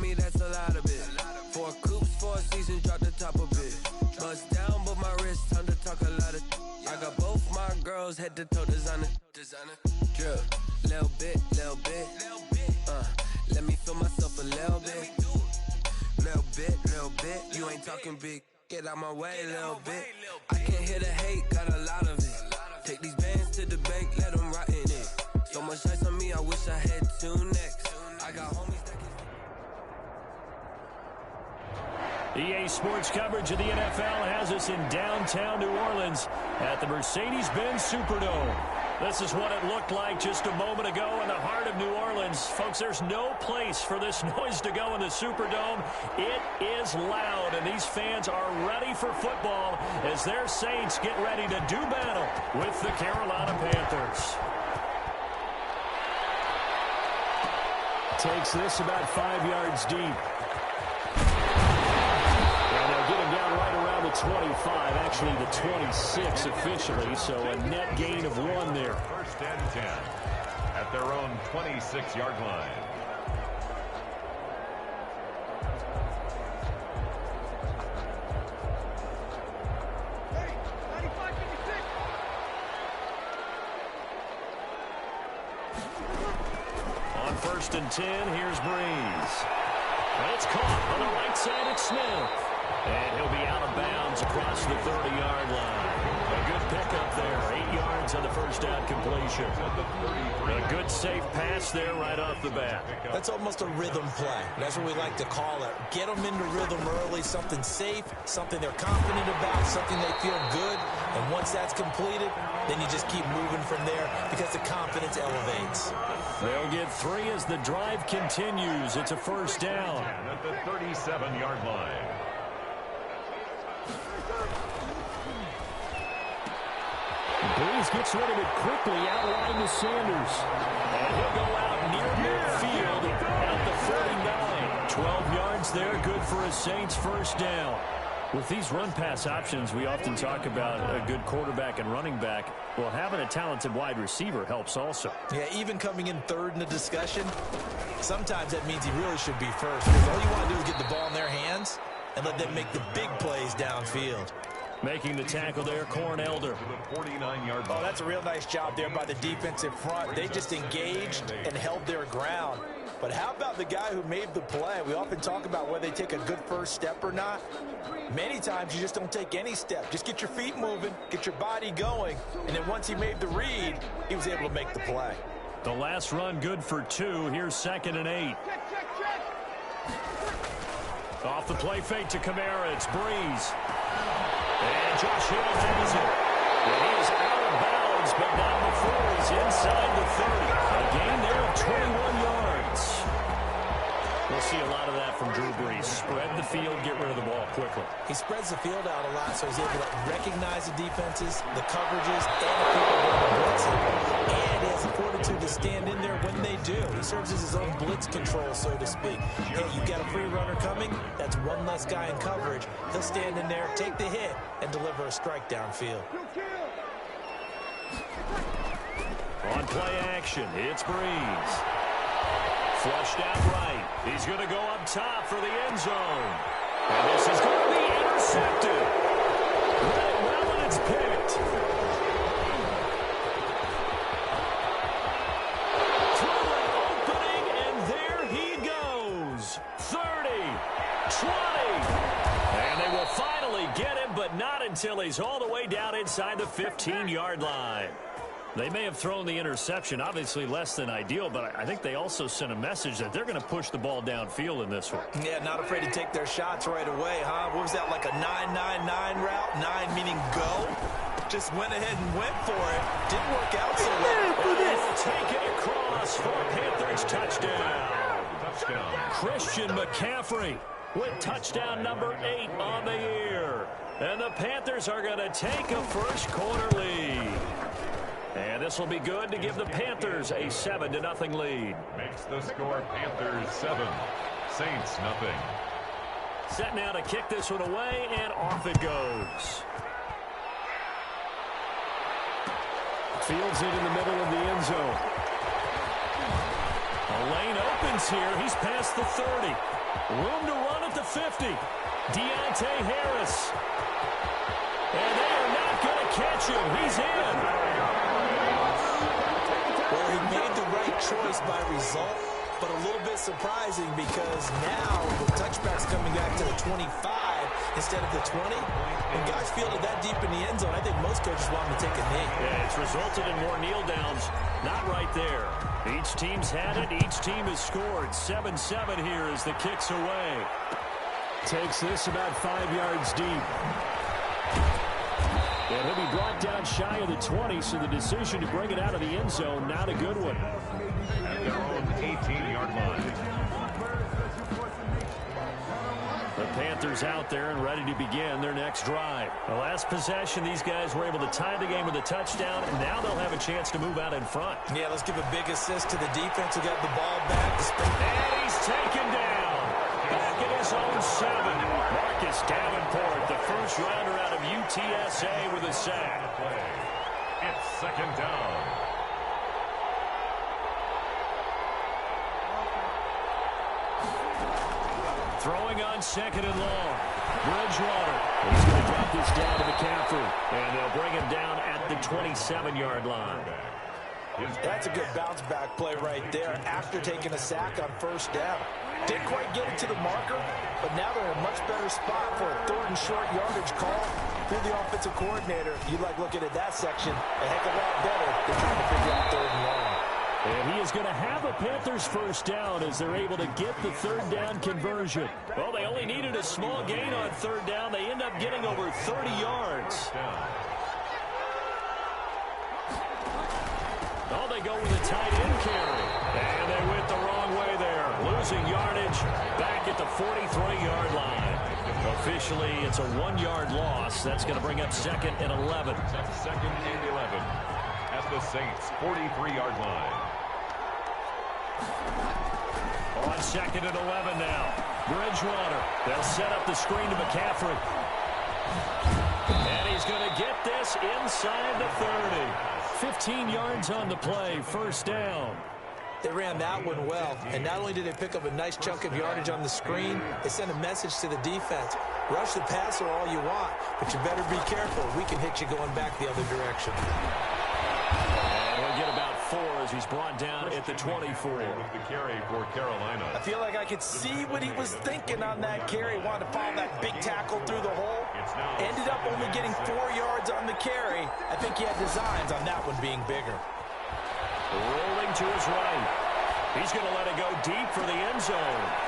me, that's a lot of it. 4 coops, 4 seasons, drop the top a bit. Bust down, but my wrist, time to talk a lot of. I got both my girls head to toe designer. Drip, little bit. Let me feel myself a little bit. Little bit. You ain't talking big. Get out my way, little bit. I can't hear the hate, got a lot of it. Take these bands to the bank, let them rot in it. So much ice on me, I wish I had 2 necks. I got homies that can... EA Sports coverage of the NFL has us in downtown New Orleans at the Mercedes-Benz Superdome. This is what it looked like just a moment ago in the heart of New Orleans. Folks, there's no place for this noise to go in the Superdome. It is loud, and these fans are ready for football as their Saints get ready to do battle with the Carolina Panthers. Takes this about 5 yards deep. Get him down right around the 25, actually the 26 officially, so a net gain of 1 there. First and 10 at their own 26-yard line. On first and 10, here's Breeze. And it's caught on the right side of Smith. And he'll be out of bounds across the 30-yard line. A good pickup there. 8 yards on the first down completion. A good safe pass there right off the bat. That's almost a rhythm play. That's what we like to call it. Get them into rhythm early, something safe, something they're confident about, something they feel good. And once that's completed, then you just keep moving from there because the confidence elevates. They'll get 3 as the drive continues. It's a first down. At the 37-yard line. Breeze gets rid of it quickly, outline to Sanders. And he'll go out near midfield at the 49. 12 yards there, good for a Saints first down. With these run-pass options, we often talk about a good quarterback and running back. Well, having a talented wide receiver helps also. Yeah, even coming in third in the discussion, sometimes that means he really should be first. Because all you want to do is get the ball in their hands and let them make the big plays downfield. Making the tackle there, Corn Elder. To the 49-yard line. Oh, that's a real nice job there by the defensive front. They just engaged and held their ground. But how about the guy who made the play? We often talk about whether they take a good first step or not. Many times you just don't take any step. Just get your feet moving, get your body going, and then once he made the read, he was able to make the play. The last run good for 2. Here's 2nd and 8. Off the play fake to Kamara. It's Breeze. And Josh Hill has it. Well, he is out of bounds, but not before he's inside the 30. A gain there of 21 yards. We'll see a lot of that from Drew Brees. Spread the field, get rid of the ball quickly. He spreads the field out a lot, so he's able to recognize the defenses, the coverages, and the people that are blitzing. And he has the fortitude to stand in there when they do. He serves as his own blitz control, so to speak. Hey, you've got a free runner coming, that's one less guy in coverage. He'll stand in there, take the hit, and deliver a strike downfield. On play action, it's Breeze. Flushed out right. He's going to go up top for the end zone. And this is going to be intercepted. Read it well, and it's picked. Through an opening, and there he goes. 30, 20. And they will finally get him, but not until he's all the way down inside the 15-yard line. They may have thrown the interception, obviously less than ideal, but I think they also sent a message that they're going to push the ball downfield in this one. Yeah, not afraid to take their shots right away, huh? What was that, like a 9-9-9 route? 9 meaning go? Just went ahead and went for it. Didn't work out so well. We'll take it across for a Panthers touchdown. Christian McCaffrey with touchdown number 8 on the year. And the Panthers are going to take a first quarter lead. And this will be good to give the Panthers a 7-0 lead. Makes the score Panthers 7, Saints 0. Set now to kick this one away, and off it goes. Fields it in the middle of the end zone. A lane opens here. He's past the 30. Room to run at the 50. Deontay Harris. And they are not going to catch him. He's in. Well, he made the right choice by result, but a little bit surprising because now the touchback's coming back to the 25 instead of the 20. When guys field it that deep in the end zone, I think most coaches want them to take a knee. Yeah, it's resulted in more kneel downs. Not right there. Each team's had it. Each team has scored. 7-7 here as the kick's away. Takes this about 5 yards deep. And he'll be brought down shy of the 20, so the decision to bring it out of the end zone, not a good one. At their own 18-yard line. The Panthers out there and ready to begin their next drive. The last possession, these guys were able to tie the game with a touchdown, and now they'll have a chance to move out in front. Yeah, let's give a big assist to the defense who got the ball back. And he's taken down. Back at his own 7. Marcus Davenport, the first rounder out of UTSA with a sack. It's second down. Throwing on second and long. Bridgewater. He's going to drop this down to McCaffrey. And they'll bring him down at the 27-yard line. That's a good bounce-back play right there after taking a sack on first down. Didn't quite get it to the marker, but now they're in a much better spot for a third and short yardage call. Through the offensive coordinator, you like looking at that section a heck of a lot better than trying to figure out third and long. And he is going to have a Panthers first down as they're able to get the third down conversion. Well, they only needed a small gain on third down. They end up getting over 30 yards. Oh, they go with a tight end carry. And they went the wrong way there. Losing yardage back at the 43-yard line. Officially, it's a 1-yard loss. That's going to bring up second and 11. Second and 11 at the Saints' 43-yard line. On second and 11 now. Bridgewater. They'll set up the screen to McCaffrey. And he's going to get this inside the 30. 15 yards on the play. First down. They ran that one well, and not only did they pick up a nice chunk of yardage on the screen, they sent a message to the defense. Rush the passer all you want, but you better be careful. We can hit you going back the other direction. And we'll get about 4 as he's brought down at the 24. With the carry for Carolina. I feel like I could see what he was thinking on that carry. Wanted to follow that big tackle through the hole. Ended up only getting 4 yards on the carry. I think he had designs on that one being bigger. Rolling to his right. He's going to let it go deep for the end zone.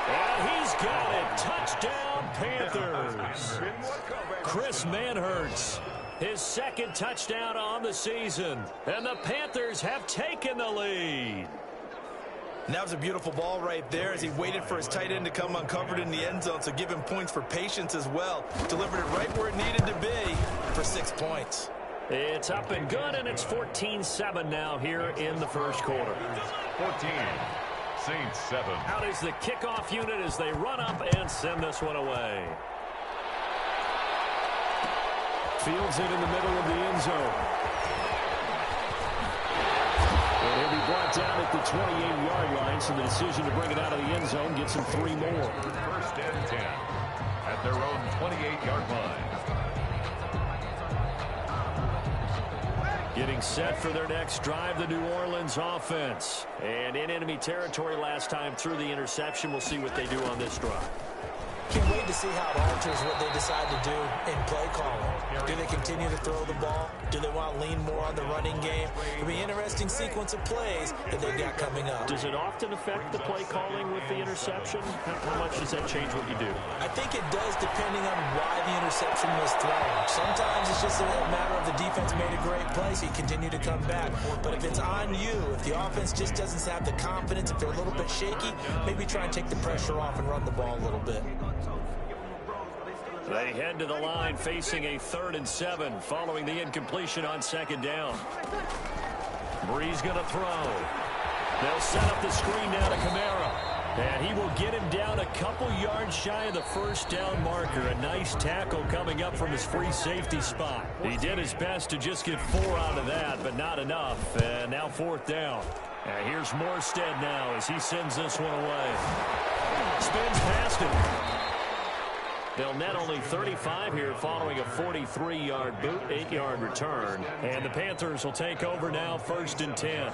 And he's got it. Touchdown, Panthers. Chris Manhertz, his second touchdown on the season. And the Panthers have taken the lead. And that was a beautiful ball right there as he waited for his tight end to come uncovered in the end zone, so give him points for patience as well. Delivered it right where it needed to be for 6 points. It's up and good, and it's 14-7 now here in the first quarter. 14, Saints 7. Out is the kickoff unit as they run up and send this one away. Fields it in the middle of the end zone. And he'll be brought down at the 28-yard line, so the decision to bring it out of the end zone gets him 3 more. First and 10 at their own 28-yard line. Getting set for their next drive, the New Orleans offense. And in enemy territory last time through the interception. We'll see what they do on this drive. Can't wait to see how it alters what they decide to do in play calling. Do they continue to throw the ball? Do they want to lean more on the running game? It'll be an interesting sequence of plays that they've got coming up. Does it often affect the play calling with the interception? How much does that change what you do? I think it does depending on why the interception was thrown. Sometimes it's just a matter of the defense made a great play, so you continue to come back. But if it's on you, if the offense just doesn't have the confidence, if they're a little bit shaky, maybe try and take the pressure off and run the ball a little bit. They head to the line facing a 3rd and 7 following the incompletion on second down. Breeze going to throw. They'll set up the screen now to Kamara. And he will get him down a couple yards shy of the first down marker. A nice tackle coming up from his free safety spot. He did his best to just get 4 out of that, but not enough. And now 4th down. And here's Morstead now as he sends this one away. Spins past him. They'll net only 35 here following a 43-yard boot, 8-yard return. And the Panthers will take over now, 1st and 10.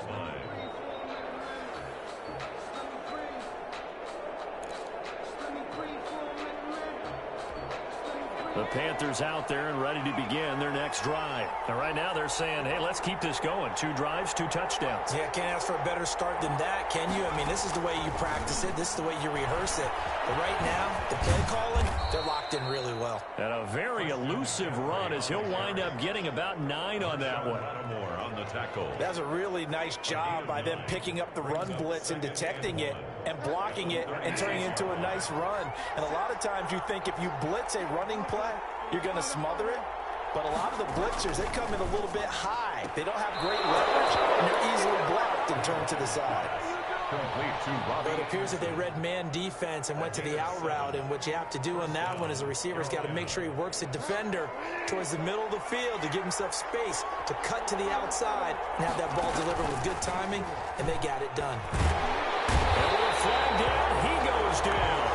The Panthers out there and ready to begin their next drive. And right now they're saying, hey, let's keep this going. 2 drives, 2 touchdowns. Yeah, can't ask for a better start than that, can you? I mean, this is the way you practice it. This is the way you rehearse it. But right now, the play calling, they're locked in really well. And a very elusive run as he'll wind up getting about 9 on that one. On the tackle. That's a really nice job by them picking up the run blitz and detecting it and blocking it and turning it into a nice run. And a lot of times you think if you blitz a running play, you're going to smother it. But a lot of the blitzers, they come in a little bit high. They don't have great leverage, and they're easily blocked and turned to the side. But it appears that they read man defense and went to the out route, and what you have to do on that one is the receiver's got to make sure he works the defender towards the middle of the field to give himself space to cut to the outside and have that ball delivered with good timing, and they got it done. And with a flag down, he goes down.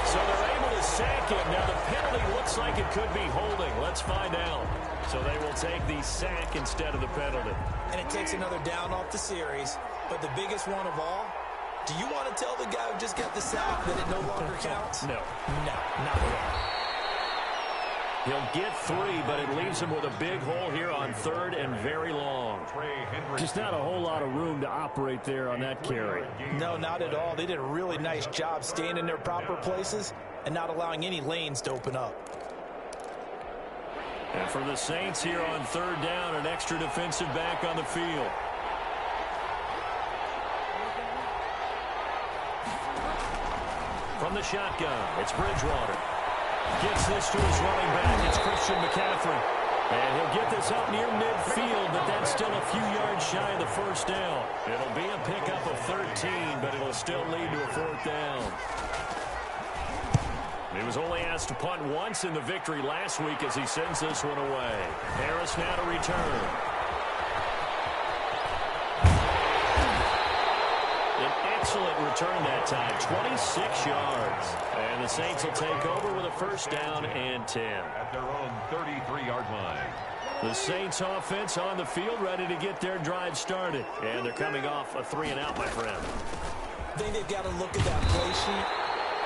So they're able to sack him. Now the penalty looks like it could be holding. Let's find out. So they will take the sack instead of the penalty. And it takes another down off the series. But the biggest one of all, do you want to tell the guy who just got the sack that it no longer counts? No. No, not at all. He'll get 3, but it leaves him with a big hole here on 3rd and very long. Just not a whole lot of room to operate there on that carry. No, not at all. They did a really nice job staying in their proper places and not allowing any lanes to open up. And for the Saints here on 3rd down, an extra defensive back on the field. From the shotgun, it's Bridgewater. Gets this to his running back. It's Christian McCaffrey. And he'll get this up near midfield, but that's still a few yards shy of the first down. It'll be a pickup of 13, but it'll still lead to a 4th down. He was only asked to punt once in the victory last week as he sends this one away. Harris now to return. Excellent return that time, 26 yards. And the Saints will take over with a 1st down and 10. At their own 33-yard line. The Saints offense on the field ready to get their drive started. And they're coming off a 3-and-out, my friend. I think they've got to look at that play sheet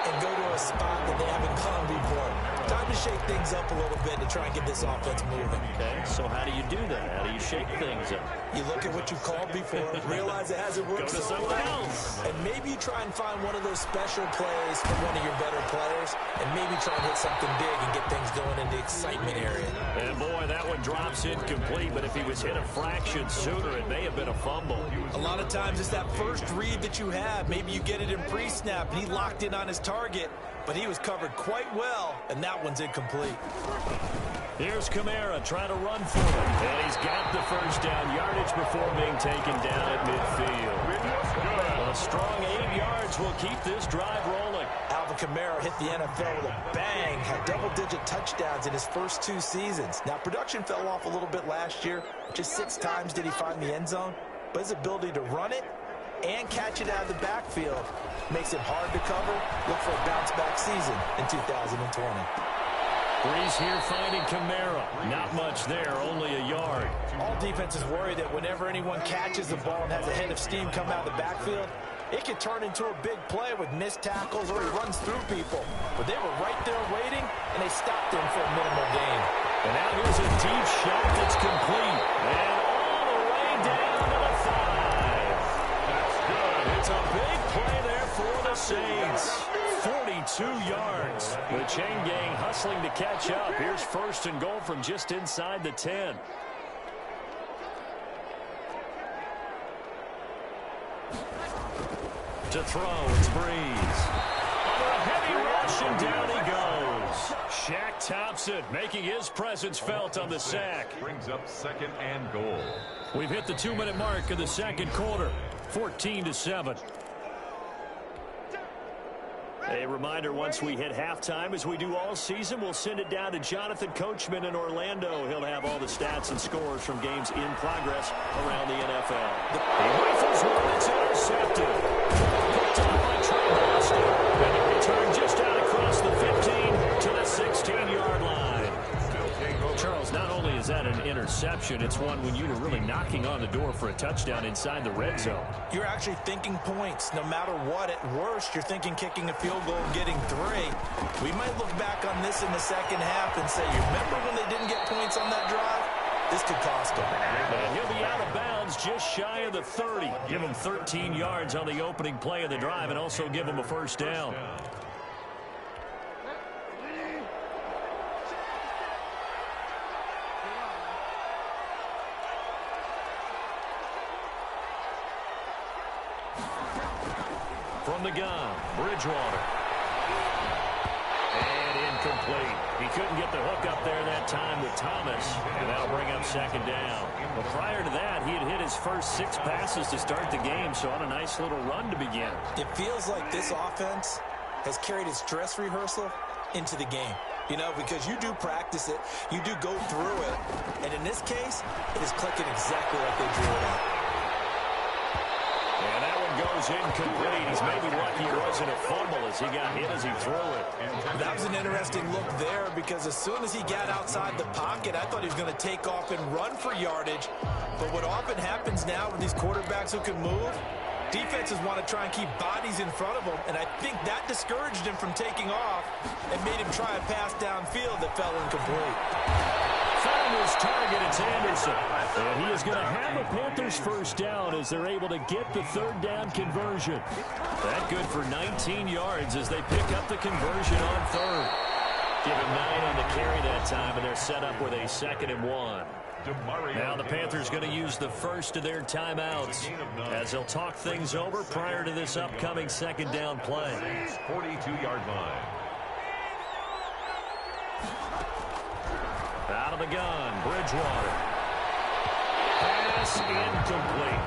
and go to a spot that they haven't gone before. Time to shake things up a little bit to try and get this offense moving. Okay, so how do you do that? How do you shake things up? You look at what you called before, realize it hasn't worked Go to so something well, else. and maybe you try and find one of those special plays from one of your better players, and maybe try and hit something big and get things going in the excitement area. And boy, that one drops incomplete, but if he was hit a fraction sooner, it may have been a fumble. A lot of times it's that first read that you have. Maybe you get it in pre-snap, and he locked in on his target, but he was covered quite well, and that one's incomplete. Here's Kamara trying to run for it. And he's got the 1st down yardage before being taken down at midfield. A strong 8 yards will keep this drive rolling. Alvin Kamara hit the NFL with a bang, had double-digit touchdowns in his first 2 seasons. Now, production fell off a little bit last year. Just 6 times did he find the end zone. But his ability to run it and catch it out of the backfield makes it hard to cover. Look for a bounce-back season in 2020. Breeze here finding Kamara. Not much there, only a yard. All defenses worry that whenever anyone catches the ball and has a head of steam come out of the backfield, it can turn into a big play with missed tackles or he runs through people. But they were right there waiting, and they stopped him for a minimal gain. And now here's a deep shot that's complete. And all the way down to the 5. That's good. It's a big play there for the Saints. 42 yards. The chain gang hustling to catch up. Here's 1st and goal from just inside the 10. To throw, it's Breeze. Under a heavy rush, and down he goes. Shaq Thompson making his presence felt on the sack. Brings up 2nd and goal. We've hit the 2-minute mark of the 2nd quarter. 14-7. A reminder, once we hit halftime, as we do all season, we'll send it down to Jonathan Coachman in Orlando. He'll have all the stats and scores from games in progress around the NFL. He rifles one that's intercepted. Picked up by Trey Boston. And a return just out across the 15 to the 16-yard line. Charles, not only is that an interception, it's one when you were really knocking on the door for a touchdown inside the red zone. You're actually thinking points. No matter what, at worst, you're thinking kicking a field goal and getting 3. We might look back on this in the second half and say, you remember when they didn't get points on that drive? This could cost them. And he'll be out of bounds just shy of the 30. Give him 13 yards on the opening play of the drive and also give him a first down. From the gun, Bridgewater. And incomplete. He couldn't get the hook up there that time with Thomas, and that'll bring up second down. But prior to that, he had hit his first 6 passes to start the game, so on a nice little run to begin. It feels like this offense has carried its dress rehearsal into the game. You know, because you do practice it, you do go through it, and in this case, it is clicking exactly like they drew it out. And that one goes incomplete. He's maybe lucky it wasn't a fumble as he got hit as he threw it. That was an interesting look there because as soon as he got outside the pocket, I thought he was going to take off and run for yardage. But what often happens now with these quarterbacks who can move, defenses want to try and keep bodies in front of them, and I think that discouraged him from taking off and made him try a pass downfield that fell incomplete. Found his target, it's Anderson. And he is going to have a Panthers first down as they're able to get the 3rd down conversion. That good for 19 yards as they pick up the conversion on 3rd. Give him 9 on the carry that time, and they're set up with a 2nd and 1. Now the Panthers going to use the first of their timeouts as they'll talk things over prior to this upcoming 2nd down play. 42-yard line. Out of the gun, Bridgewater. Pass incomplete.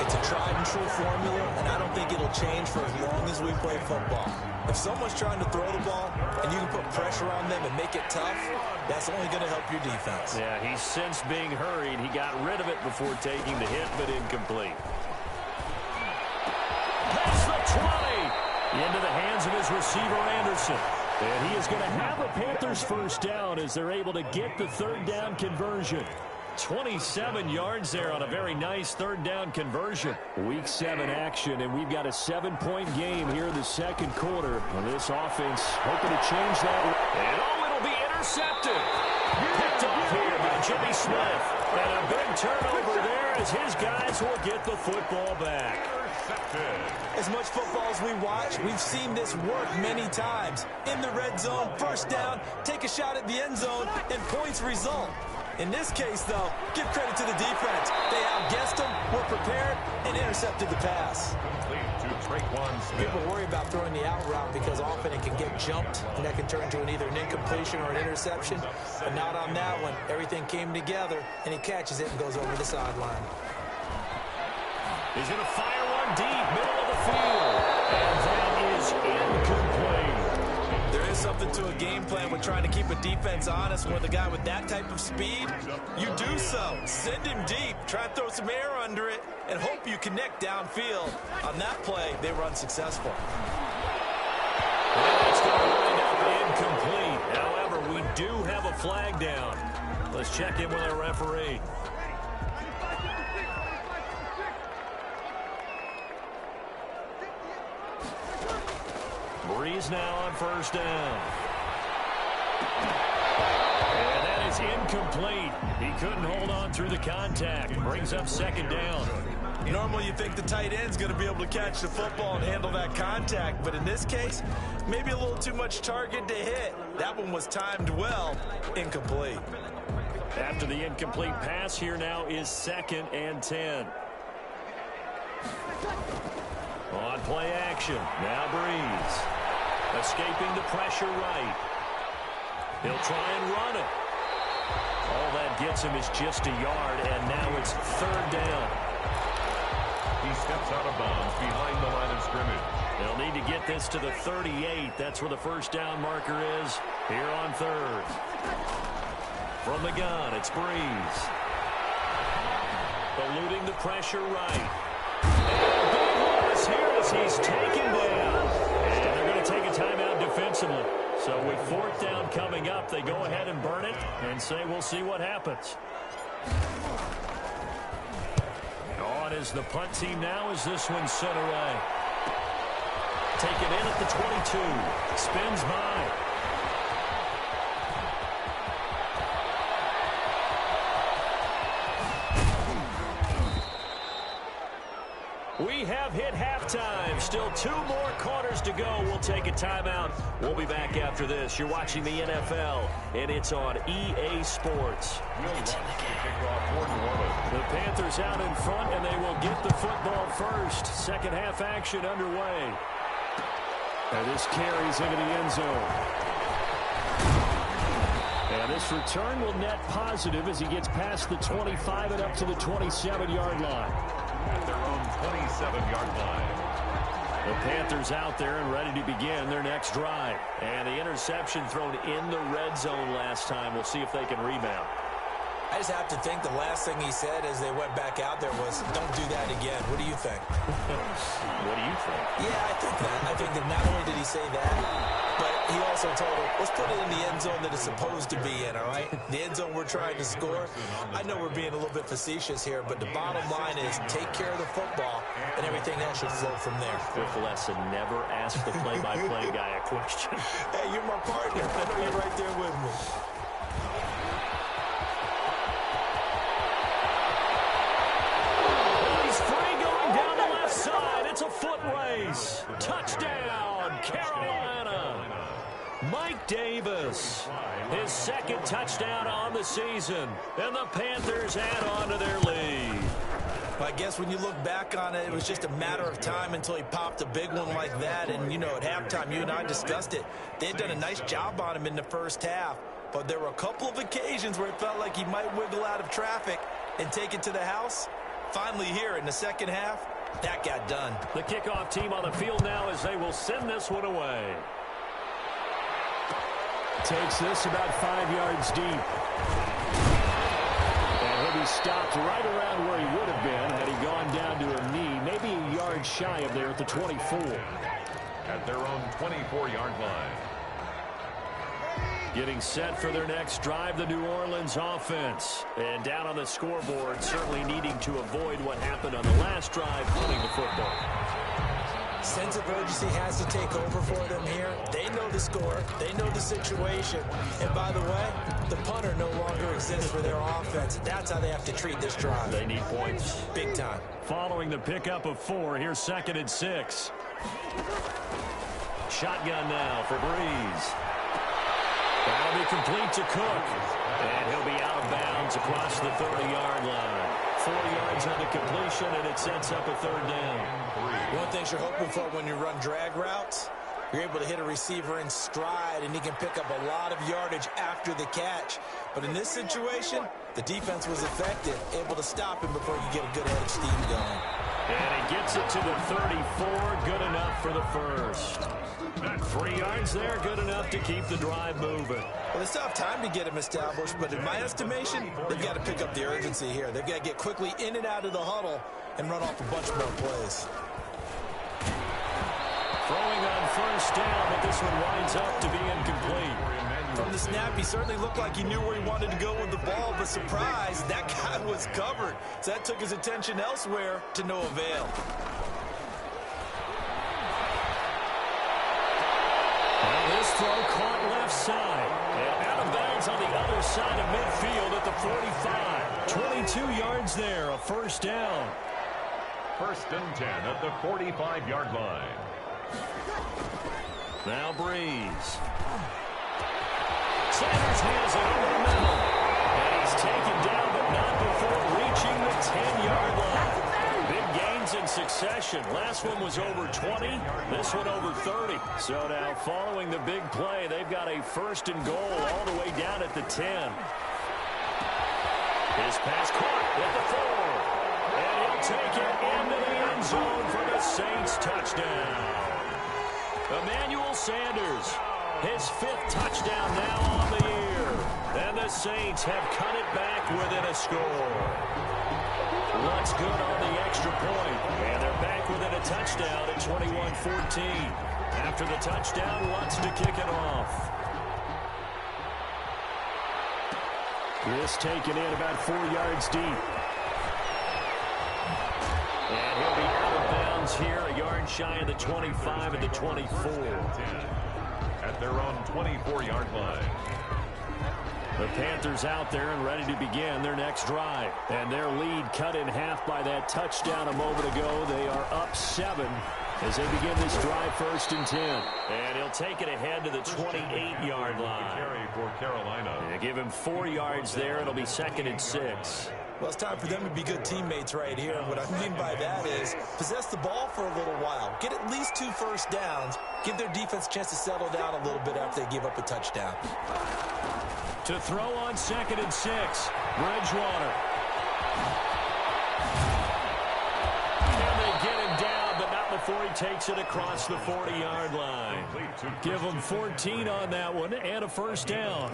It's a tried-and-true formula, and I don't think it'll change for as long as we play football. If someone's trying to throw the ball and you can put pressure on them and make it tough, that's only going to help your defense. Yeah, he's since being hurried. He got rid of it before taking the hit, but incomplete. Pass the 20 into the hands of his receiver, Anderson. And he is going to have a Panthers first down as they're able to get the 3rd down conversion. 27 yards there on a very nice 3rd down conversion. Week 7 action, and we've got a 7-point game here in the 2nd quarter. And this offense hoping to change that. And it'll be intercepted. Picked off here by Jimmy Smith. And a big turnover there as his guys will get the football back. As much football as we watch, we've seen this work many times. In the red zone, first down, take a shot at the end zone, and points result. In this case, though, give credit to the defense. They outguessed them, were prepared, and intercepted the pass. People worry about throwing the out route because often it can get jumped, and that can turn into either an incompletion or an interception. But not on that one. Everything came together, and he catches it and goes over the sideline. He's going to fire one deep, middle of the field. And that is incomplete. There is something to a game plan when trying to keep a defense honest. With a guy with that type of speed, you do so. Send him deep, try and throw some air under it, and hope you connect downfield. On that play, they were unsuccessful. And it's going to wind up incomplete. However, we do have a flag down. Let's check in with our referee. Breeze now on first down. And that is incomplete. He couldn't hold on through the contact. Brings up 2nd down. Normally you think the tight end's going to be able to catch the football and handle that contact, but in this case, maybe a little too much target to hit. That one was timed well. Incomplete. After the incomplete pass, here now is 2nd and 10. On play action, now Breeze. Escaping the pressure right. He'll try and run it. All that gets him is just a yard, and now it's 3rd down. He steps out of bounds behind the line of scrimmage. They'll need to get this to the 38. That's where the first down marker is here on third. From the gun, it's Breeze. Eluding the pressure right. And big loss here as he's taken down. And they're going to take a timeout defensively. So with fourth down coming up, they go ahead and burn it and say we'll see what happens. On is the punt team now as this one sent away. Taken in at the 22. Spins by. We have hit halftime. Still 2 more quarters to go. We'll take a timeout. We'll be back after this. You're watching the NFL, and it's on EA Sports. The Panthers out in front, and they will get the football first. Second half action underway. And this carries into the end zone. And this return will net positive as he gets past the 25 and up to the 27-yard line. At their own 27-yard line. The Panthers out there and ready to begin their next drive. And the interception thrown in the red zone last time. We'll see if they can rebound. I just have to think the last thing he said as they went back out there was, don't do that again. What do you think? What do you think? Yeah, I think that. I think that not only did he say that, but he also told him, let's put it in the end zone that it's supposed to be in, all right? The end zone we're trying to score. I know we're being a little bit facetious here, but the bottom line is take care of the football, and everything else should flow from there. Quick lesson, never ask the play-by-play guy a question. Hey, you're my partner. I know you're right there with me. It's a foot race. Touchdown, Carolina. Mike Davis, his second touchdown on the season. And the Panthers add on to their lead. I guess when you look back on it, it was just a matter of time until he popped a big one like that. And, you know, at halftime, you and I discussed it. They had done a nice job on him in the first half. But there were a couple of occasions where it felt like he might wiggle out of traffic and take it to the house. Finally here in the second half, that got done. The kickoff team on the field now as they will send this one away. Takes this about 5 yards deep. And he'll be stopped right around where he would have been had he gone down to a knee, maybe a yard shy of there at the 24. At their own 24-yard line. Getting set for their next drive, the New Orleans offense. And down on the scoreboard, certainly needing to avoid what happened on the last drive, punting the football. Sense of urgency has to take over for them here. They know the score. They know the situation. And by the way, the punter no longer exists for their offense. That's how they have to treat this drive. They need points. Big time. Following the pickup of 4, here's 2nd and 6. Shotgun now for Breeze. That'll be complete to Cook. And he'll be out of bounds across the 30-yard line. 4 yards on the completion, and it sets up a 3rd down. One thing you're hoping for when you run drag routes, you're able to hit a receiver in stride, and he can pick up a lot of yardage after the catch. But in this situation, the defense was effective, able to stop him before you get a good head of steam going. And he gets it to the 34, good enough for the first. 3 yards there, good enough to keep the drive moving. Well, it's tough time to get him established, but in my estimation, they've got to pick up the urgency here. They've got to get quickly in and out of the huddle and run off a bunch more plays. Throwing on first down, but this one winds up to be incomplete. From the snap, he certainly looked like he knew where he wanted to go with the ball, but surprise, that guy was covered. So that took his attention elsewhere to no avail. Well, this throw caught left side. And out of bounds on the other side of midfield at the 45. 22 yards there, a first down. 1st and 10 at the 45-yard line. Now Breeze. Sanders has it over the middle. And he's taken down, but not before reaching the 10-yard line. Big gains in succession. Last one was over 20. This one over 30. So now following the big play, they've got a 1st and goal all the way down at the 10. His pass caught at the 4. And he'll take it into the end zone for the Saints touchdown. Emmanuel Sanders, his 5th touchdown now on the year. And the Saints have cut it back within a score. Looks good on the extra point. And they're back within a touchdown at 21-14. After the touchdown, Lutz to kick it off. This taken in about 4 yards deep. And he'll be out of bounds here, a yard shy of the 25 at the 24. At their own 24-yard line. The Panthers out there and ready to begin their next drive. And their lead cut in half by that touchdown a moment ago. They are up 7 as they begin this drive 1st and 10. And he'll take it ahead to the 28-yard line. Carry for Carolina. They give him 4 yards there. It'll be 2nd and 6. Well, it's time for them to be good teammates right here. And what I mean by that is possess the ball for a little while. Get at least 2 first downs. Give their defense a chance to settle down a little bit after they give up a touchdown. To throw on 2nd and 6, Bridgewater. And they get him down, but not before he takes it across the 40-yard line. Give him 14 on that one and a first down.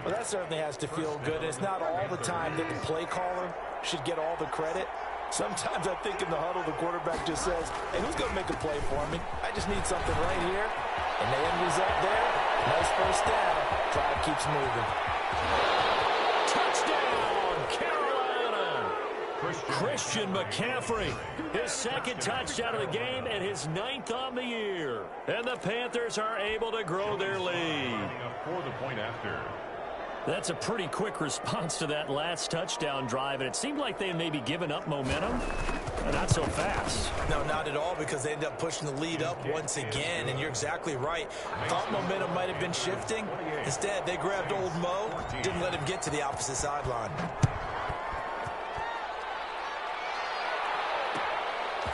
Well, that certainly has to feel good. It's not all the time that the play caller should get all the credit. Sometimes I think in the huddle, the quarterback just says, hey, who's going to make a play for me? I just need something right here. And the end result there, nice first down. Drive keeps moving. Touchdown, Carolina! Christian McCaffrey, his 2nd touchdown of the game and his 9th on the year. And the Panthers are able to grow their lead. For the point after. That's a pretty quick response to that last touchdown drive, and it seemed like they had maybe given up momentum. Not so fast. No, not at all, because they ended up pushing the lead up once again, and you're exactly right. Thought momentum might have been shifting. Instead, they grabbed old Mo, didn't let him get to the opposite sideline.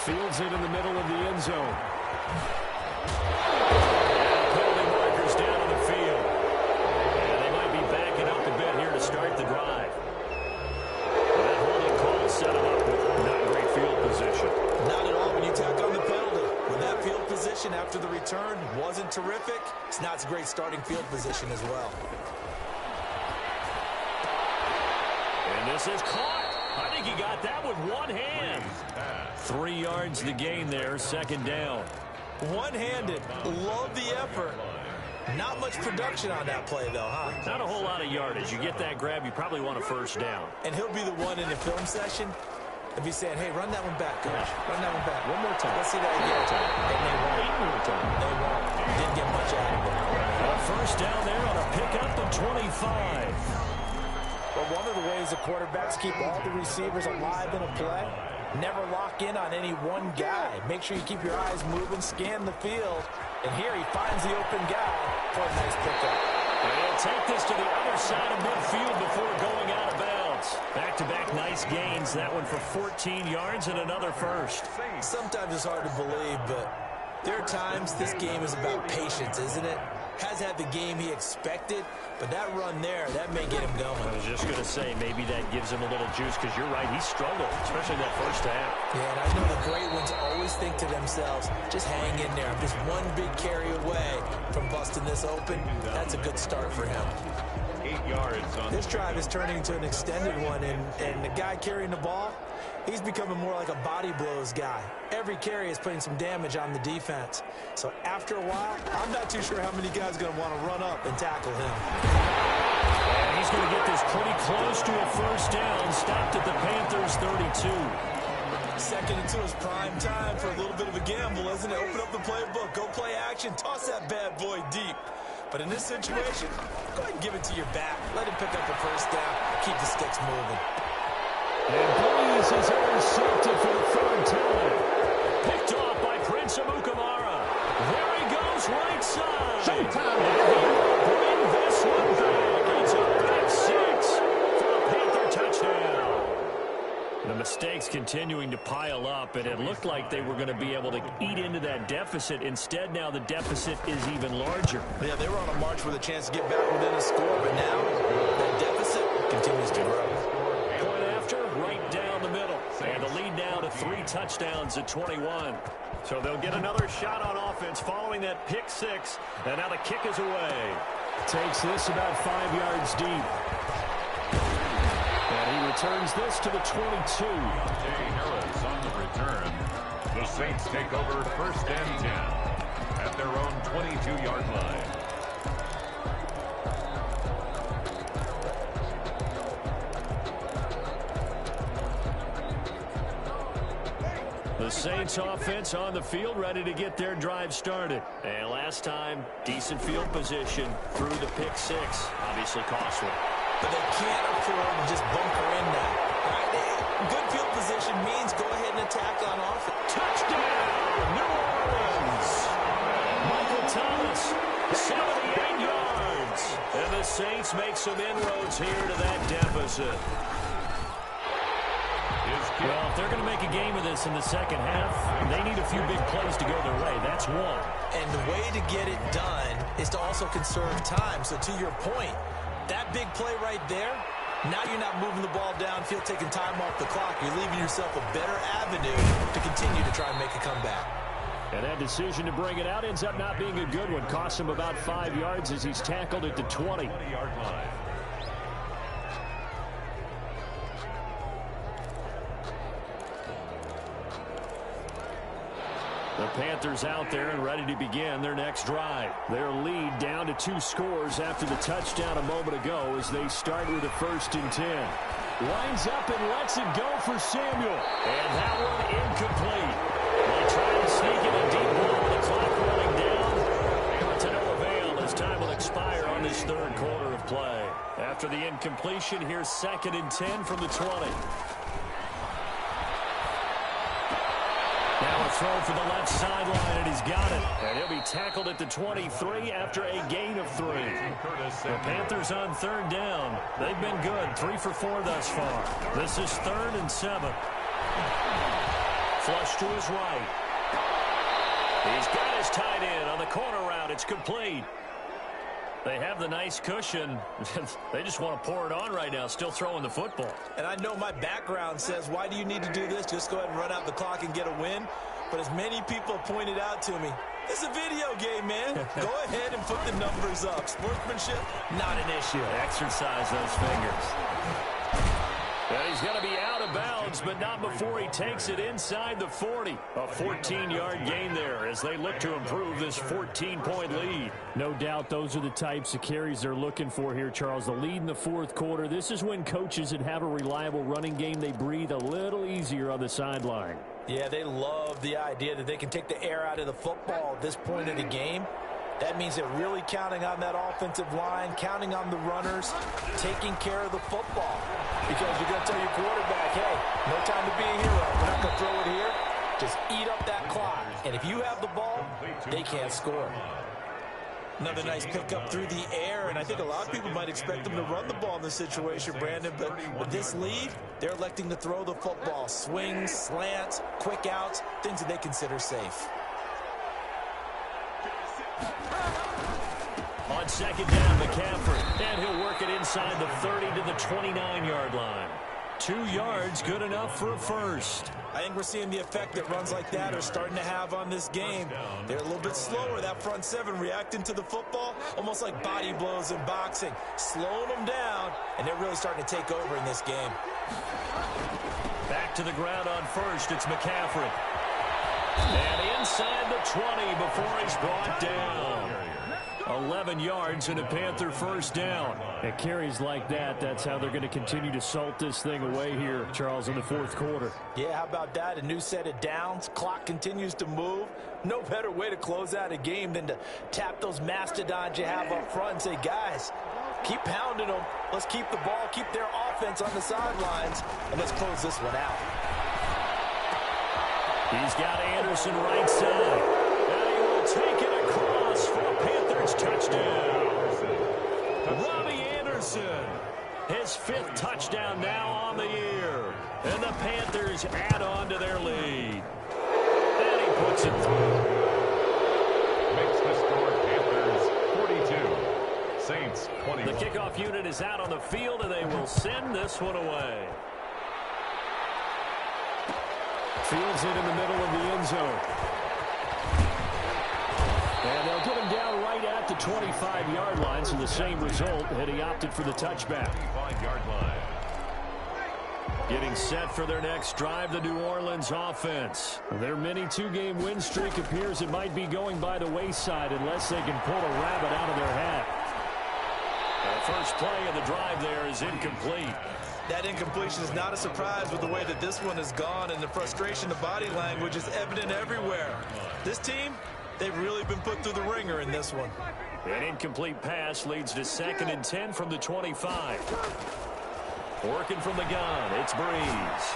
Fields it in the middle of the end zone. Penalty markers down on the field. And they might be backing up a bit here to start the drive. That holding call set him up with not great field position. Not at all when you tack on the penalty. When that field position after the return wasn't terrific, it's not a great starting field position as well. And this is caught. I think he got that with one hand. 3 yards the gain there, 2nd down. One-handed. Love the effort. Not much production on that play, though, huh? Not a whole lot of yardage. You get that grab, you probably want a first down. And he'll be the one in the film session and be saying, hey, run that one back, coach. Run that one back. One more time. Let's see that again. And they won't. They won't. Didn't get much out of it. A first down there on a pickup of 25. But one of the ways the quarterbacks keep all the receivers alive in a play, never lock in on any one guy. Make sure you keep your eyes moving, scan the field. And here he finds the open guy for a nice pickup. And he'll take this to the other side of midfield before going out of bounds. Back-to-back nice gains. That one for 14 yards and another first. Sometimes it's hard to believe, but there are times this game is about patience, isn't it? Has had the game he expected, but that run there, that may get him going. I was just going to say, maybe that gives him a little juice, because you're right, he struggled, especially that first half. Yeah, and I know the great ones always think to themselves, just hang in there. I'm just one big carry away from busting this open. That's a good start for him. 8 yards on this drive is turning into an extended one, and the guy carrying the ball, he's becoming more like a body blows guy. Every carry is putting some damage on the defense. So after a while, I'm not too sure how many guys are going to want to run up and tackle him. And he's going to get this pretty close to a first down, stopped at the Panthers' 32. 2nd and 2 is prime time for a little bit of a gamble, isn't it? Open up the playbook, go play action, toss that bad boy deep. But in this situation, go ahead and give it to your back. Let him pick up a first down. Keep the sticks moving. And Breeze is intercepted for the 3rd time. Picked off by Prince Amukamara. There he goes right side. Showtime. And he will bring this one back. It's a back 6 for a Panther touchdown. The mistakes continuing to pile up, and it looked like they were going to be able to eat into that deficit. Instead, now the deficit is even larger. Yeah, they were on a march with a chance to get back within a score, but now that deficit continues to grow. Point after, right down the middle. And the lead now to 3 touchdowns at 21. So they'll get another shot on offense following that pick 6. And now the kick is away. Takes this about 5 yards deep. And he returns this to the 22. Harris on the return. The Saints take over 1st and 10 at their own 22-yard line. The Saints offense on the field, ready to get their drive started. And last time, decent field position through the pick 6. Obviously costly. But they can't afford to just bunker in now. Right? Good field position means go ahead and attack on offense. Touchdown, New Orleans. Michael Thomas, 78 yards. And the Saints make some inroads here to that deficit. Well, if they're going to make a game of this in the second half, they need a few big plays to go their way. That's one. And the way to get it done is to also conserve time. So to your point, that big play right there, now you're not moving the ball downfield, taking time off the clock. You're leaving yourself a better avenue to continue to try and make a comeback. And that decision to bring it out ends up not being a good one. Costs him about 5 yards as he's tackled at the 20-yard line. The Panthers out there and ready to begin their next drive. Their lead down to 2 scores after the touchdown a moment ago as they start with a 1st and 10. Lines up and lets it go for Samuel. And that one incomplete. They try to sneak in a deep ball with the clock running down. But to no avail as time will expire on this 3rd quarter of play. After the incompletion, here's 2nd and 10 from the 20. Now a throw for the left sideline, and he's got it. And he'll be tackled at the 23 after a gain of 3. The Panthers on 3rd down. They've been good, 3 for 4 thus far. This is 3rd and 7. Flush to his right. He's got his tight end on the corner route. It's complete. They have the nice cushion. They just want to pour it on right now, still throwing the football. And I know my background says, why do you need to do this? Just go ahead and run out the clock and get a win. But as many people pointed out to me, it's a video game, man. Go ahead and put the numbers up. Sportsmanship, not an issue. Exercise those fingers. And he's going to be out of bounds, but not before he takes it inside the 40. A 14-yard gain there as they look to improve this 14-point lead. No doubt those are the types of carries they're looking for here, Charles. The lead in the 4th quarter. This is when coaches that have a reliable running game, they breathe a little easier on the sideline. Yeah, they love the idea that they can take the air out of the football at this point of the game. That means they're really counting on that offensive line, counting on the runners, taking care of the football. Because you're going to tell your quarterback, hey, no time to be a hero. We're not going to throw it here. Just eat up that clock. And if you have the ball, they can't score. Another nice pickup through the air, and I think a lot of people might expect them to run the ball in this situation, Brandon. But with this lead, they're electing to throw the football. Swings, slants, quick outs, things that they consider safe. On 2nd down, McCaffrey. And he'll work it inside the 30 to the 29-yard line. 2 yards, good enough for a first. I think we're seeing the effect that runs like that are starting to have on this game. They're a little bit slower, that front 7, reacting to the football, almost like body blows in boxing. Slowing them down, and they're really starting to take over in this game. Back to the ground on first, it's McCaffrey. And inside the 20 before he's brought down. 11 yards and a Panther first down. At carries like that, that's how they're going to continue to salt this thing away here, Charles, in the 4th quarter. Yeah, how about that? A new set of downs. Clock continues to move. No better way to close out a game than to tap those mastodons you have up front and say, guys, keep pounding them. Let's keep the ball, keep their offense on the sidelines, and let's close this one out. He's got Anderson right side. And he will take it across for a Panthers touchdown. Robbie Anderson, his 5th touchdown now on the year. And the Panthers add on to their lead. And he puts it through. Makes the score Panthers 42. Saints 21. The kickoff unit is out on the field, and they will send this one away. Fields it in the middle of the end zone. And they'll get him down right at the 25-yard line, so the same result, and he opted for the touchback. 25-yard line. Getting set for their next drive, the New Orleans offense. Their mini two-game win streak appears it might be going by the wayside unless they can pull a rabbit out of their hat. The first play of the drive there is incomplete. That incompletion is not a surprise with the way that this one has gone, and the frustration of body language is evident everywhere. This team, they've really been put through the ringer in this one. An incomplete pass leads to 2nd and 10 from the 25. Working from the gun, it's Breeze.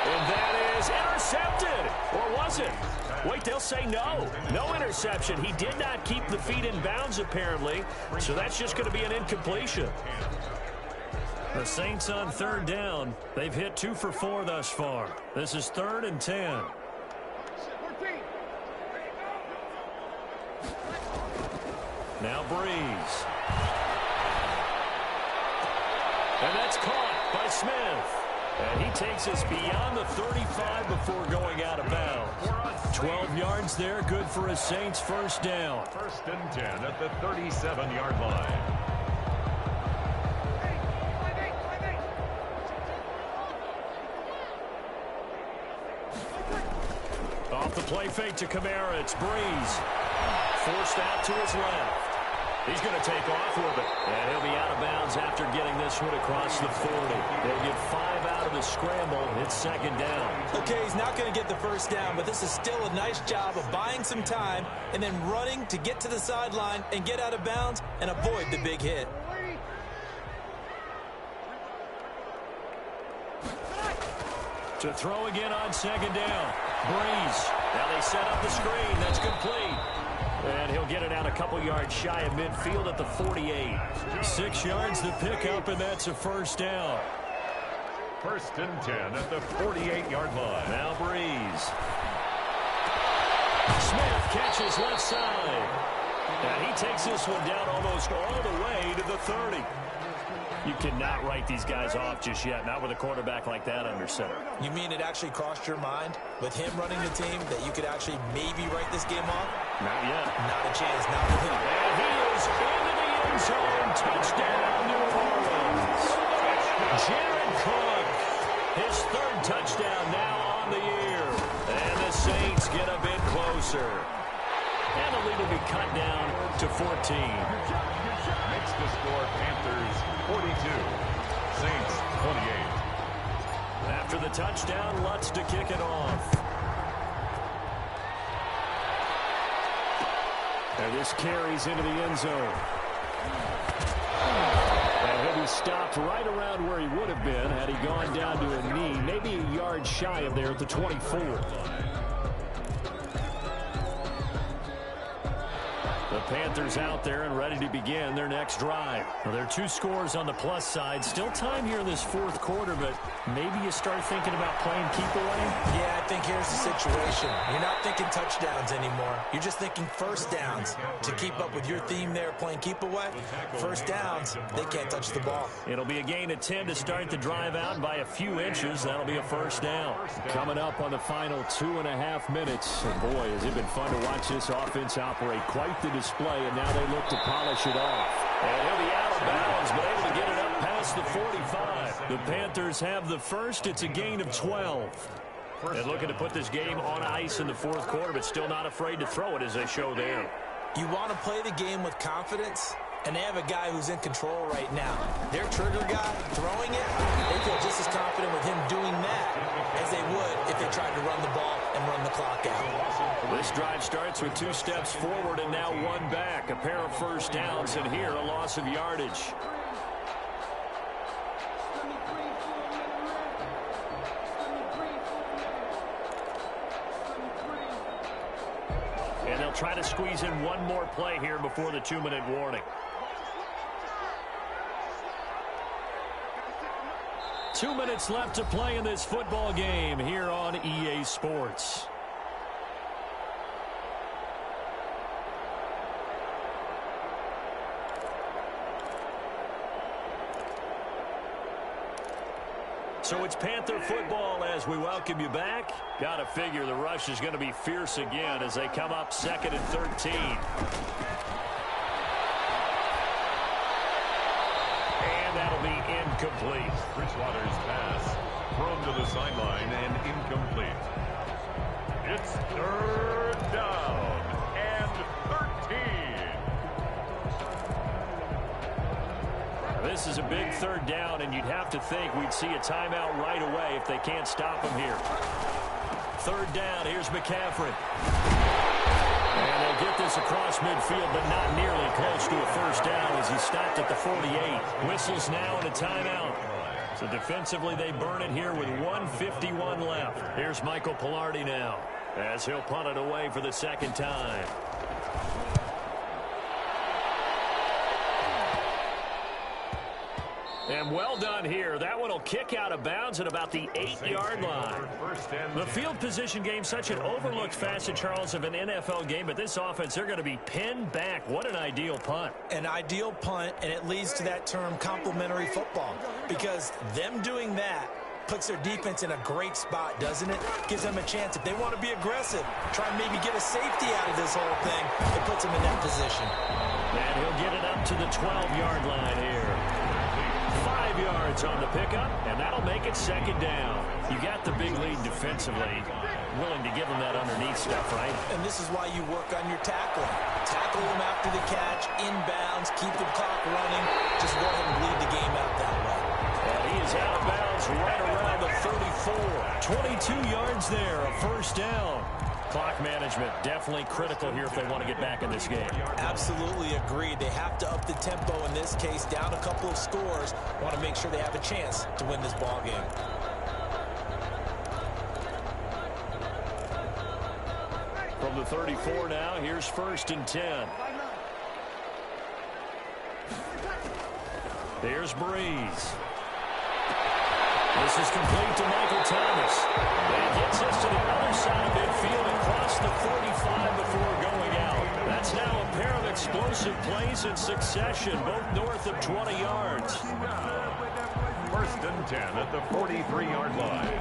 And that is intercepted. Or was it? Wait, they'll say no. No interception. He did not keep the feet in bounds, apparently. So that's just going to be an incompletion. The Saints on 3rd down. They've hit 2 for 4 thus far. This is 3rd and 10. Now Breeze. And that's caught by Smith. And he takes us beyond the 35 before going out of bounds. 12 yards there, good for a Saints first down. 1st and 10 at the 37-yard line. Off the play fake to Kamara, it's Breeze. Forced out to his left. He's going to take off with it. And he'll be out of bounds after getting this one across the 40. They'll get 5 out of the scramble. It's 2nd down. Okay, he's not going to get the first down, but this is still a nice job of buying some time and then running to get to the sideline and get out of bounds and avoid the big hit. To throw again on 2nd down. Breeze. Now they set up the screen. That's complete. And he'll get it out a couple yards shy of midfield at the 48. 6 yards to pick up, and that's a first down. 1st and 10 at the 48-yard line. Now Breeze. Smith catches left side. And he takes this one down almost all the way to the 30. You cannot write these guys off just yet, not with a quarterback like that under center. You mean it actually crossed your mind with him running the team that you could actually maybe write this game off? Not yet. Not a chance, not with him. And he is into the end zone. Touchdown, New Orleans. Jared Cook, his 3rd touchdown now on the year. And the Saints get a bit closer. And the lead will be cut down to 14. Makes the score Panthers 42, Saints 28. After the touchdown, Lutz to kick it off. And this carries into the end zone. And he'll be stopped right around where he would have been had he gone down to a knee, maybe a yard shy of there at the 24. The Panthers out there and ready to begin their next drive. Well, there are 2 scores on the plus side. Still time here in this 4th quarter, but maybe you start thinking about playing keep away? Yeah, I think here's the situation. You're not thinking touchdowns anymore. You're just thinking first downs. To keep up with your theme there, playing keep away, first downs, they can't touch the ball. It'll be a gain of 10 to start the drive out by a few inches. That'll be a first down. Coming up on the final 2.5 minutes. And boy, has it been fun to watch this offense operate. Quite the display, and now they look to polish it off. And he'll be out of bounds, but able to get it up past the 45. The Panthers have the first. It's a gain of 12. And looking to put this game on ice in the 4th quarter, but still not afraid to throw it as they show there. You want to play the game with confidence, and they have a guy who's in control right now. Their trigger guy throwing it, they feel just as confident with him doing that as they would if they tried to run the ball and run the clock out. This drive starts with 2 steps forward and now 1 back. A pair of first downs, and here a loss of yardage. And they'll try to squeeze in one more play here before the 2-minute warning. 2 minutes left to play in this football game here on EA Sports. So it's Panther football as we welcome you back. Got to figure the rush is going to be fierce again as they come up 2nd and 13. And that'll be incomplete. Bridgewater's pass thrown to the sideline and incomplete. It's 3rd down and 13. This is a big 3rd down, and you'd have to think we'd see a timeout right away if they can't stop him here. 3rd down, here's McCaffrey. And they'll get this across midfield, but not nearly close to a 1st down as he stopped at the 48. Whistles now and a timeout. So defensively, they burn it here with 1:51 left. Here's Michael Pilardi now as he'll punt it away for the 2nd time. And well done here. That one will kick out of bounds at about the 8-yard line. The field position game, such an overlooked facet, Charles, of an NFL game. But this offense, they're going to be pinned back. What an ideal punt. An ideal punt, and it leads to that term complementary football. Because them doing that puts their defense in a great spot, doesn't it? Gives them a chance. If they want to be aggressive, try and maybe get a safety out of this whole thing, it puts them in that position. And he'll get it up to the 12-yard line here. 5 yards on the pickup, and that'll make it 2nd down. You got the big lead defensively. Willing to give them that underneath stuff, right? And this is why you work on your tackling. Tackle them after the catch, inbounds, keep the clock running. Just go ahead and bleed the game out that way. And he is out of bounds right around the 34. 22 yards there, a 1st down. Clock management definitely critical here if they want to get back in this game. Absolutely agreed. They have to up the tempo in this case, down a couple of scores. Want to make sure they have a chance to win this ball game. From the 34 now, here's 1st and 10. Here's Breeze. This is complete to Michael Thomas. And he gets us to the other side of midfield across the 45 before going out. That's now a pair of explosive plays in succession, both north of 20 yards. 1st and 10 at the 43-yard line.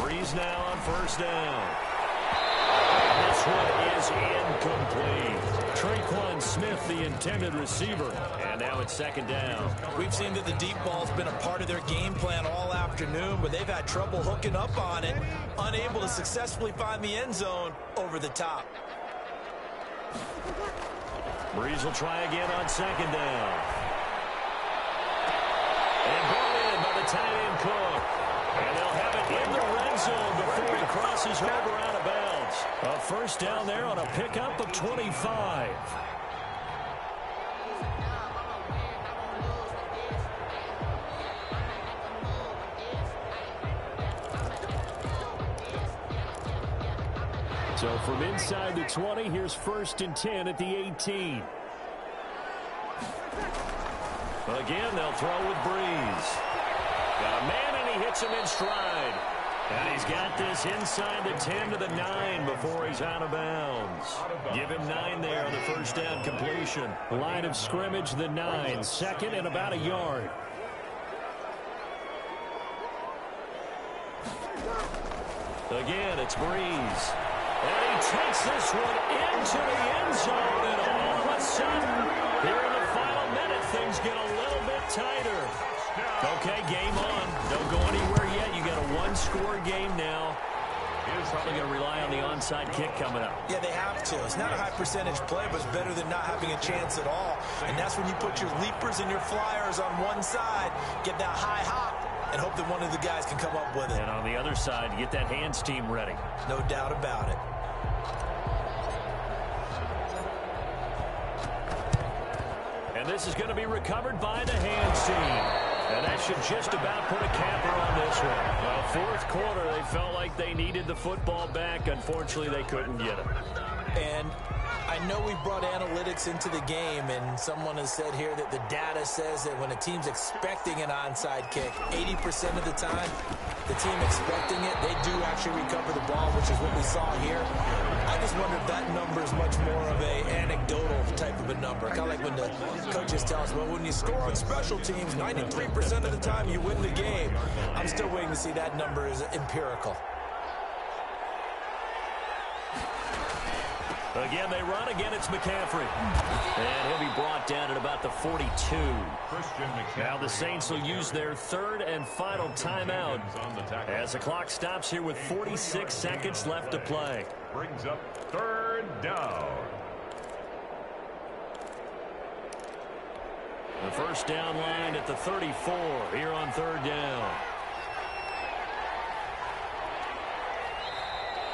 Breeze now on 1st down. This one is incomplete. Traquan Smith, the intended receiver. And now it's 2nd down. We've seen that the deep ball's been a part of their game plan all afternoon, but they've had trouble hooking up on it, unable to successfully find the end zone over the top. Breeze will try again on 2nd down. And brought in by the tight end Cook. And they'll have it in the red zone before he crosses over out of bounds. A 1st down there on a pickup of 25. So from inside the 20, here's 1st and 10 at the 18. Well, again, they'll throw with Breeze. Got a man, and he hits him in stride. And he's got this inside the 10 to the 9 before he's out of bounds. Give him 9 there on the 1st down completion. Line of scrimmage, the 9. 2nd and about a yard. Again, it's Breeze. And he takes this one into the end zone. And all of a sudden, here in the final minute, things get a little bit tighter. Okay, game on. Don't go anywhere yet. You got a 1-score game now. Probably going to rely on the onside kick coming up. Yeah, they have to. It's not a high percentage play, but it's better than not having a chance at all. And that's when you put your leapers and your flyers on one side, get that high hop, and hope that one of the guys can come up with it. And on the other side, get that hands team ready. No doubt about it. And this is going to be recovered by the hands team. And that should just about put a capper on this one. Well, 4th quarter, they felt like they needed the football back. Unfortunately, they couldn't get it. And I know we brought analytics into the game, and someone has said here that the data says that when a team's expecting an onside kick, 80% of the time, the team expecting it, they do actually recover the ball, which is what we saw here. I just wonder if that number is much more of a anecdotal type of a number. Kind of like when the coaches tell us, well, when you score on special teams, 93% of the time you win the game. I'm still waiting to see that number is empirical. Again, they run. Again, it's McCaffrey. And he'll be brought down at about the 42. Now the Saints will use their third and final timeout as the clock stops here with 46 seconds left to play. Brings up third down. The first down line at the 34 here on third down.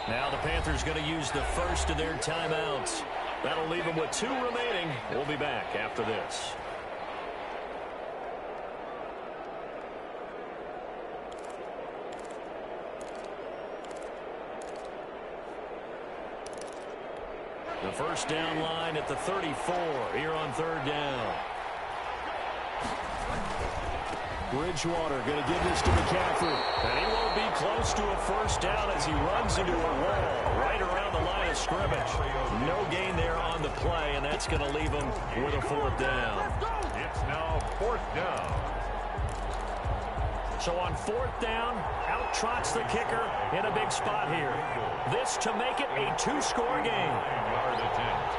Now the Panthers going to use the first of their timeouts. That'll leave them with 2 remaining. We'll be back after this. The first down line at the 34 here on third down. Bridgewater going to give this to McCaffrey. And he won't be close to a first down as he runs into a wall right around the line of scrimmage. No gain there on the play, and that's going to leave him with a 4th down. It's now 4th down. So on 4th down, out trots the kicker in a big spot here. This to make it a 2-score game. 9-yard attempt.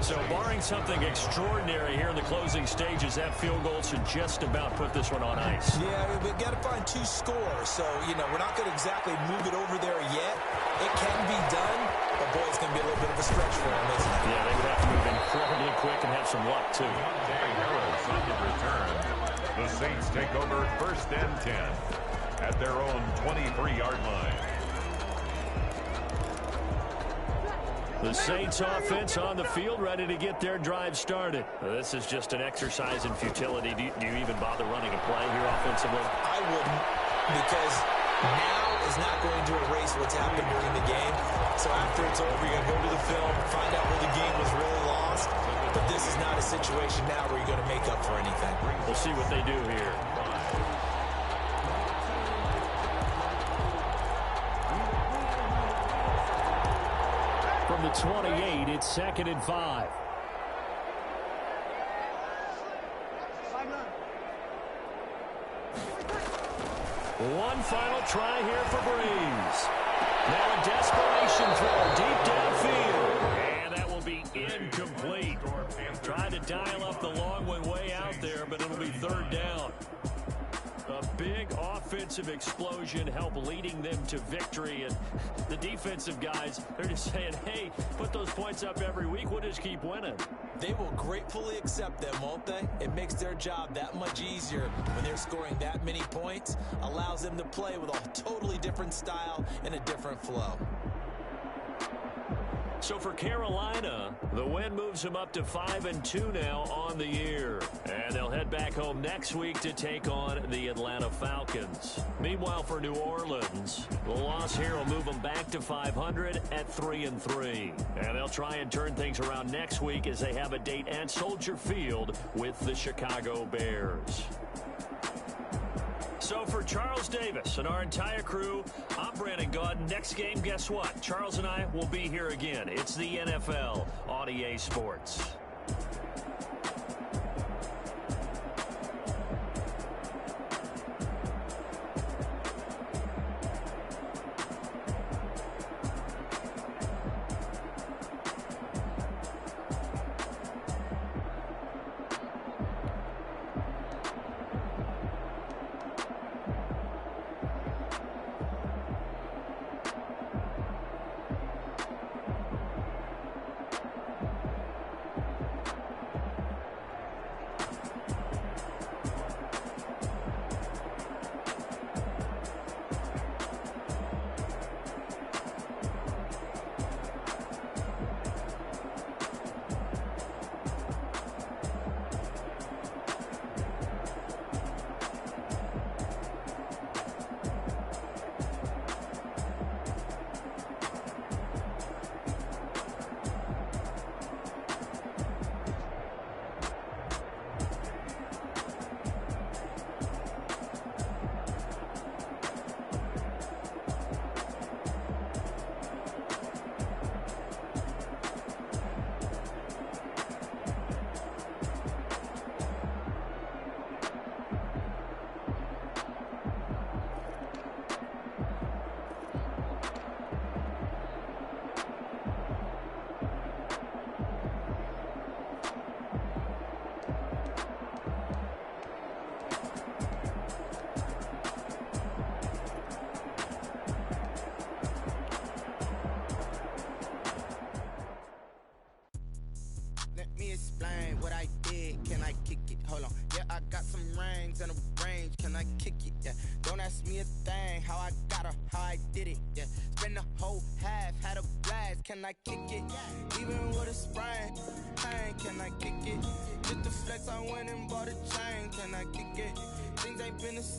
So barring something extraordinary here in the closing stages, that field goal should just about put this one on ice. Yeah, we've got to find 2 scores. So, we're not going to exactly move it over there yet. It can be done, but boy, it's going to be a little bit of a stretch for them, isn't it? Yeah, they would have to move incredibly quick and have some luck, too. Harris on the return. The Saints take over 1st and 10 at their own 23-yard line. The Saints offense on the field, ready to get their drive started. This is just an exercise in futility. Do you even bother running a play here offensively? I wouldn't, because now is not going to erase what's happened during the game. So after it's over, you're going to go to the film, find out where the game was really lost. But this is not a situation now where you're going to make up for anything. We'll see what they do here. From the 28, it's 2nd and 5. One final try here for Breeze. Now a desperation throw deep downfield. And that will be incomplete. Trying to dial up the long one way out there, but it'll be 3rd down. A big offensive explosion help leading them to victory. And the defensive guys, they're just saying, hey, put those points up every week. We'll just keep winning. They will gratefully accept them, won't they? It makes their job that much easier when they're scoring that many points. Allows them to play with a totally different style and a different flow. So for Carolina, the win moves them up to 5-2 now on the year. And they'll head back home next week to take on the Atlanta Falcons. Meanwhile, for New Orleans, the loss here will move them back to 500 at 3-3. And they'll try and turn things around next week as they have a date at Soldier Field with the Chicago Bears. So for Charles Davis and our entire crew, I'm Brandon Gaudin. Next game, guess what? Charles and I will be here again. It's the NFL on EA Sports. kick it, yeah. Don't ask me a thing, how I got her, how I did it, yeah. Spend the whole half, had a blast, can I kick it? Even with a sprain, pain, can I kick it? Just the flex, I went and bought a chain, can I kick it? Things ain't been the same.